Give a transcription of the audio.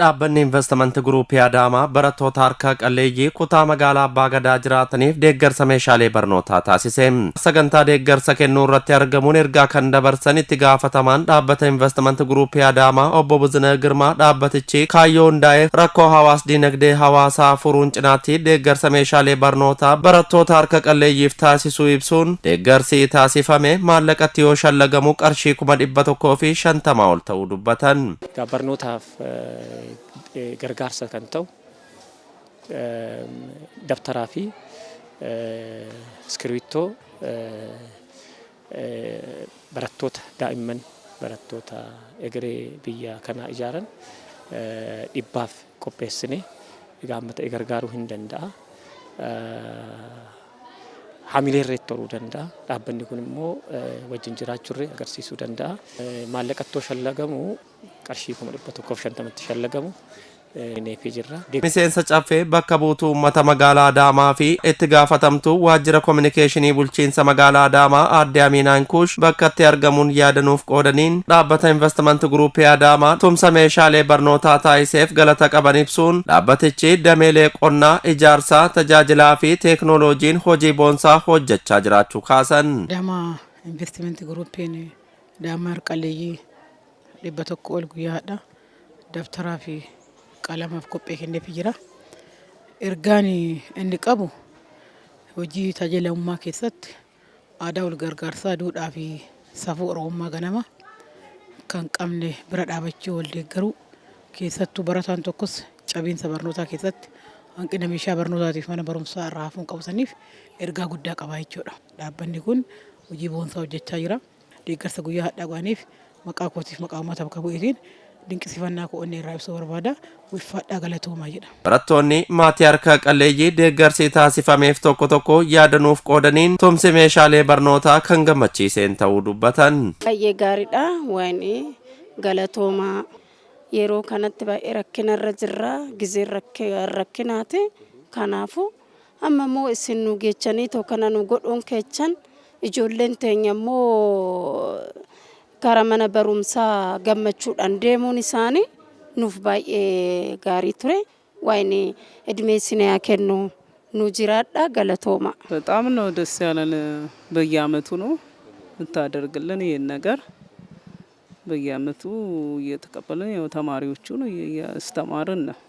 Dhaabbanni investimentii Guruupii Adaamaa barattoota harka qalleeyyii kutaa magaalaa Abbaa Gadaa jiraataniif deeggarsa meeshaalee barnootaa taasise. Sagantaa deeggarsa kennuu irratti argamuun ergaa kan dabarsan itti gaafatamaan dhaabbata investimentii Guruupii Adaamaa obbo Buzinee Girmaa dhaabbatichi kaayyoo hundaa'e rakkoo hawaas dinagdee hawaasaa furuun cinaatti deeggarsa meeshaalee barnootaa barattoota harka qalleeyyiif taasisuu ibsuun deeggarsi taasifame maallaqatti yoo shallagamu qarshii 150 ol ta'uu dubbatan. Barnootaaf gargaarsa kan ta'u dabtaraa fi iskiriiptoo barattoota daa'imman barattoota egeree biyya kanaa ijaaran dhibbaaf qopheessine gaammata gargaaruu hin danda'a. Hamilee irratti ta'uu danda'a. Dhaabbanni kun immoo wajjin jiraachuu agarsiisuu danda'a. Maallaqattoo shallagamu qarshii 150tti shallagamu neefii jirra. Miseensa caffee bakka buutuu uummata magaalaa Adaamaa fi itti gaafatamtuu waajjira kominikeeshinii bulchiinsa magaalaa Adaamaa aadde Aminaan Kuush bakkatti argamuun yaadanuuf qoodaniin dhaabbata investimentii Guruupii Adaamaa tumsa meeshaalee barnootaa taasiseef galata qaban ibsuun dhaabbatichi dameelee qonnaa, ijaarsaa, tajaajilaa fi teeknooloojiin hojii boonsaa hojjechaa jiraachuu kaasan. Adaamaa investimentii Guruupiin Adaamaa harqalleeyyii 100 ol guyyaadha. Dabtaraa fi qalamaaf qophee kenneefii jira. Ergaan inni qabu hojii tajaajilamummaa keessatti aadaa wal gargaarsaa, duudhaa fi safuu Oromummaa ganama kan qabne bira dhaabachuu wal deeggaruu keessattuu barataan tokkos cabiinsa barnootaa keessatti hanqina meeshaa barnootaatiif mana barumsaa irraa hafuun qabsaniif ergaa guddaa qaba jechuudha. Dhaabbanni kun hojii boonsaa hojjechaa jira. Deeggarsa guyyaa hadhaa godhaniif maqaa kootiif maqaa uummata bakka bu'eetiin dinqisiifannaa ko'onnee irraa ibsuu barbaada. Wifaadhaa galatoomaa jedha. Barattoonni maatii harka qalleeyyii deeggarsi taasifameef tokko yaadanuuf qoodaniin tumsi meeshaalee barnootaa kan gammachiiseen ta'uu dubbatan. Baay'ee gaariidha. Waan galatoomaa yeroo kanatti baay'ee rakkinarra jirra. Gizeen rakkinaati. Kanaafuu amma immoo isin nu geechanii tokkana nu godhuun keechan ijoolleen teenya immoo gara mana barumsaa gammachuudhaan deemuun isaanii nuuf baay'ee gaarii ture. Waan edmeesine yaa kennu nu jiraadha. galatooma በጣም ነው ደስ ያለን። በየአመቱ ነው እንታደርግልን ይሄን ነገር በየአመቱ እየተቀበልን ያው ተማሪዎቹን እያስተማርን ነው።